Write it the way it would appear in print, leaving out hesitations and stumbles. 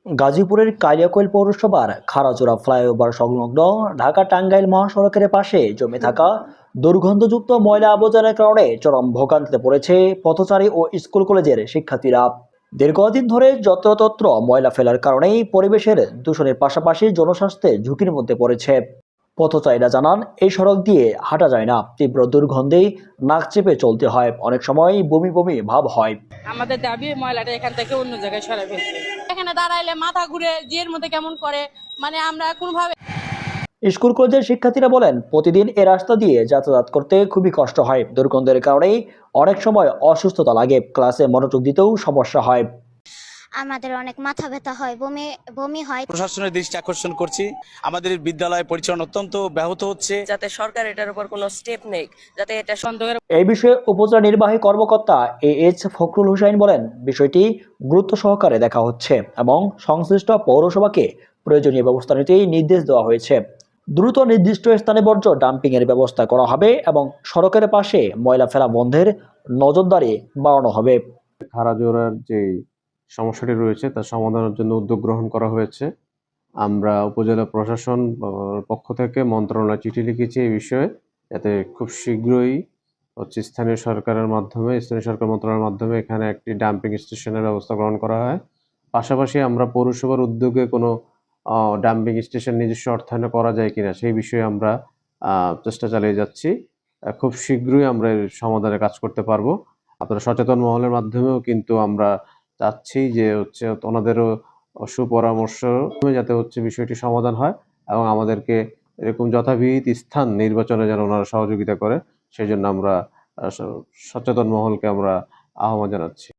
গাজীপুরের কালিয়াকৈর পৌরসভার খাড়াজোড়া ফ্লাইওভার সংলগ্ন ঢাকা-টাঙ্গাইল মহাসড়কের পাশে জমে থাকা দুর্গন্ধযুক্ত ময়লা আবর্জনার কারণে চরম ভোগান্তিতে পড়েছে পথচারী ও স্কুল কলেজের শিক্ষার্থীরা। দীর্ঘদিন ধরে যত্রতত্র ময়লা ফেলার কারণেই পরিবেশের দূষণের পাশাপাশি জনস্বাস্থ্যের ঝুঁকির মধ্যে পড়েছে। পথচারীরা জানান, এই সড়ক দিয়ে হাঁটা যায় না, তীব্র দুর্গন্ধেই নাক চেপে চলতে হয়, অনেক সময় বমি বমি ভাব হয়। আমাদের দাবি ময়লাটা এখান থেকে অন্য জায়গায় সরাই ফেলতে। এখানে দাঁড়াইলে মাথা ঘুরে জিয়ের মধ্যে কেমন করে, মানে আমরা কোনোভাবে। স্কুল কলেজের শিক্ষার্থীরা বলেন, প্রতিদিন এ রাস্তা দিয়ে যাতায়াত করতে খুবই কষ্ট হয়। দুর্গন্ধের কারণেই অনেক সময় অসুস্থতা লাগে, ক্লাসে মনোযোগ দিতেও সমস্যা হয়। আমাদের অনেক মাথা ব্যথা হয়, বমি বমি হয়। প্রশাসনের দৃষ্টি আকর্ষণ করছি, আমাদের বিদ্যালয় পরিচালনা অত্যন্ত ব্যাহত হচ্ছে, যাতে সরকার এটার উপর কোনো স্টেপ নেই, যাতে এটা সন্দেহের। এই বিষয়ে উপজেলা নির্বাহী কর্মকর্তা AH ফখরুল হুসাইন বলেন, বিষয়টি গুরুত্ব সহকারে দেখা হচ্ছে এবং সংশ্লিষ্ট পৌরসভাকে প্রয়োজনীয় ব্যবস্থা নিতেই নির্দেশ দেওয়া হয়েছে। দ্রুত নির্দিষ্ট স্থানে বর্জ্য ডাম্পিং এর ব্যবস্থা করা হবে এবং সড়কের পাশে ময়লা ফেলা বন্ধের নজরদারি বাড়ানো হবে। খাড়াজোড়ার যে সমস্যাটি রয়েছে তার সমাধানের জন্য উদ্যোগ গ্রহণ করা হয়েছে। আমরা উপজেলা প্রশাসন পক্ষ থেকে মন্ত্রণালয়ে চিঠি লিখেছি এই বিষয়ে, যাতে খুব শীঘ্রই স্থানীয় সরকার মন্ত্রণালয়ের মাধ্যমে এখানে একটি ডাম্পিং স্টেশনের ব্যবস্থা গ্রহণ করা হয়। পাশাপাশি আমরা পৌরসভার উদ্যোগে কোনো ডাম্পিং স্টেশন নিজস্ব অর্থায়নে করা যায় কিনা সেই বিষয়ে আমরা চেষ্টা চালিয়ে যাচ্ছি। খুব শীঘ্রই আমরা এর সমাধানে কাজ করতে পারবো। আপনারা সচেতন মহলের মাধ্যমেও কিন্তু আমরা চাচ্ছি যে ওনাদেরও সুপরামর্শ যাতে বিষয়টি সমাধান হয় এবং আমাদেরকে এরকম যথাবিহিত স্থান নির্বাচনে যেন ওনারা সহযোগিতা করে, সেই জন্য আমরা সচেতন মহলকে আমরা আহ্বান জানাচ্ছি।